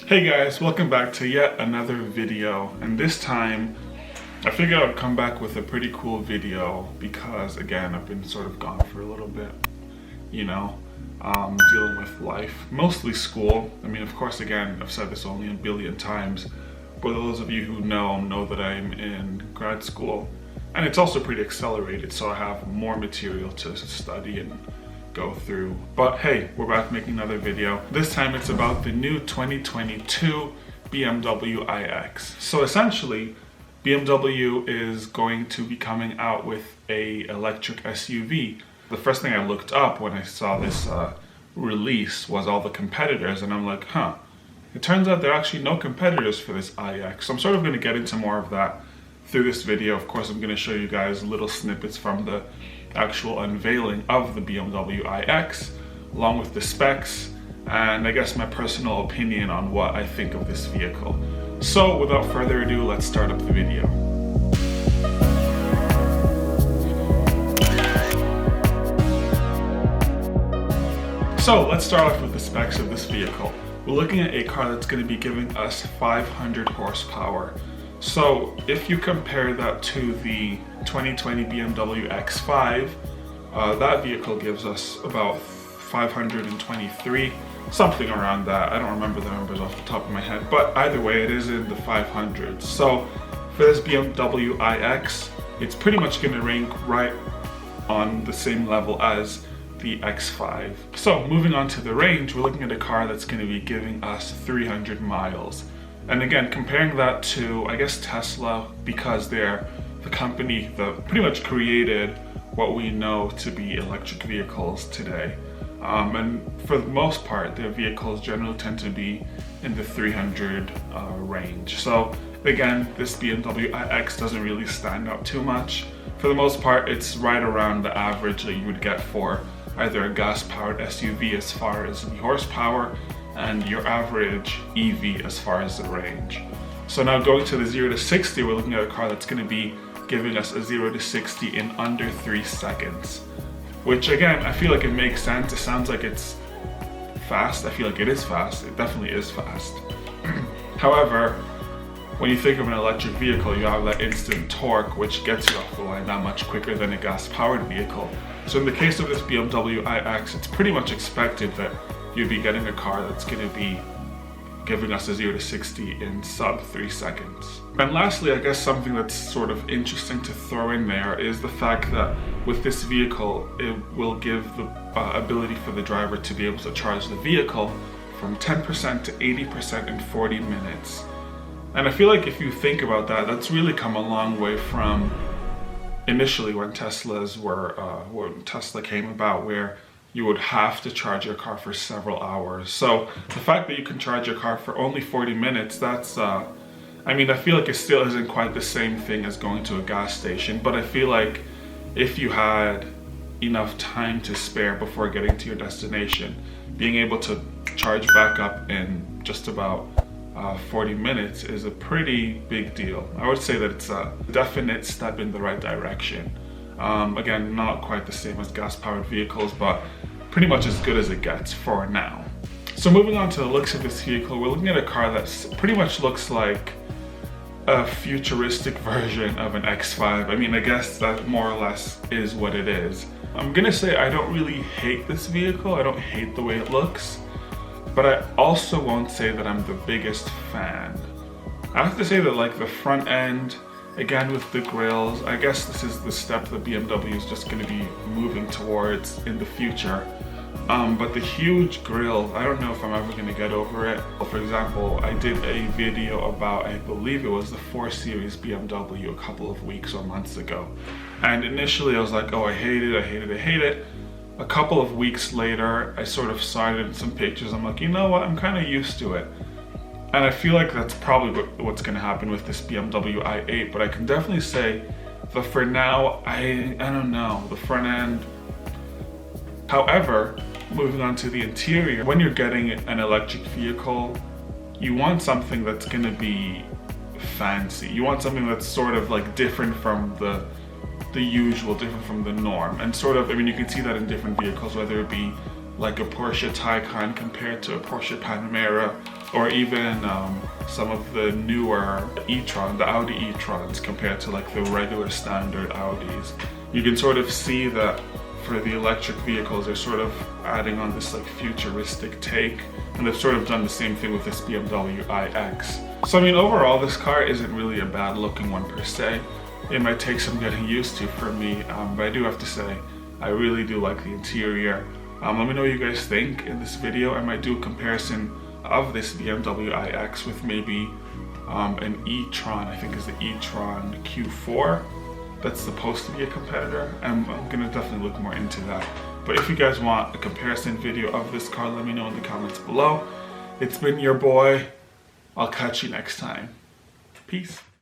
Hey guys, welcome back to yet another video, and this time I figured I'd come back with a pretty cool video because again I've been sort of gone for a little bit, dealing with life, mostly school. I mean, of course, again, I've said this only a billion times, but those of you who know that I'm in grad school, and it's also pretty accelerated, so I have more material to study and go through. But hey, we're back making another video. This time it's about the new 2022 BMW iX. So essentially, BMW is going to be coming out with a electric SUV. The first thing I looked up when I saw this release was all the competitors, and I'm like, it turns out there are actually no competitors for this iX. So I'm sort of going to get into more of that through this video. Of course, I'm going to show you guys little snippets from the actual unveiling of the BMW iX, along with the specs, and I guess my personal opinion on what I think of this vehicle. So without further ado, let's start up the video. So let's start off with the specs of this vehicle. We're looking at a car that's going to be giving us 500 horsepower. So if you compare that to the 2020 BMW X5, that vehicle gives us about 523, something around that. I don't remember the numbers off the top of my head, but either way, it is in the 500s. So for this BMW iX, it's pretty much going to rank right on the same level as the X5. So moving on to the range, we're looking at a car that's going to be giving us 300 miles. And again, comparing that to, I guess, Tesla, because they're the company that pretty much created what we know to be electric vehicles today. And for the most part, their vehicles generally tend to be in the 300 range. So again, this BMW iX doesn't really stand out too much. For the most part, it's right around the average that you would get for either a gas-powered SUV as far as the horsepower, and your average EV as far as the range. So now going to the 0 to 60, we're looking at a car that's going to be giving us a 0 to 60 in under 3 seconds. Which again, I feel like it makes sense. It sounds like it's fast. I feel like it is fast. It definitely is fast. However, when you think of an electric vehicle, you have that instant torque, which gets you off the line that much quicker than a gas-powered vehicle. So in the case of this BMW iX, it's pretty much expected that you'd be getting a car that's going to be giving us a 0 to 60 in sub 3 seconds. And lastly, I guess something that's sort of interesting to throw in there is the fact that with this vehicle, it will give the ability for the driver to be able to charge the vehicle from 10% to 80% in 40 minutes. And I feel like if you think about that, that's really come a long way from initially when Tesla came about, where you would have to charge your car for several hours. So the fact that you can charge your car for only 40 minutes, that's, I feel like it still isn't quite the same thing as going to a gas station, but I feel like if you had enough time to spare before getting to your destination, being able to charge back up in just about 40 minutes is a pretty big deal. I would say that it's a definite step in the right direction. Again, not quite the same as gas-powered vehicles, but pretty much as good as it gets for now. So moving on to the looks of this vehicle, we're looking at a car that pretty much looks like a futuristic version of an X5. I mean, I guess that more or less is what it is. I'm gonna say I don't really hate this vehicle. I don't hate the way it looks, but I also won't say that I'm the biggest fan. I have to say that like the front end, again with the grills, I guess this is the step that BMW is just going to be moving towards in the future. But the huge grill, I don't know if I'm ever going to get over it. For example, I did a video about, I believe it was the 4 Series BMW a couple of weeks or months ago. And initially I was like, oh, I hate it. A couple of weeks later, I sort of saw it in some pictures. I'm like, you know what, I'm kind of used to it. And I feel like that's probably what's going to happen with this BMW i8, but I can definitely say that for now, I don't know, the front end. However, moving on to the interior, when you're getting an electric vehicle, you want something that's going to be fancy. You want something that's sort of like different from the usual, different from the norm. And sort of, I mean, you can see that in different vehicles, whether it be like a Porsche Taycan compared to a Porsche Panamera, or even some of the newer e-tron, the Audi e-trons compared to like the regular standard Audis. You can sort of see that for the electric vehicles, they're sort of adding on this like futuristic take, and they've sort of done the same thing with this BMW iX. So I mean, overall this car isn't really a bad looking one per se. It might take some getting used to for me, but I do have to say I really do like the interior. Let me know what you guys think in this video. I might do a comparison of this BMW iX with maybe an e-tron, I think is the e-tron Q4. That's supposed to be a competitor. I'm gonna definitely look more into that. But if you guys want a comparison video of this car, let me know in the comments below. It's been your boy. I'll catch you next time. Peace.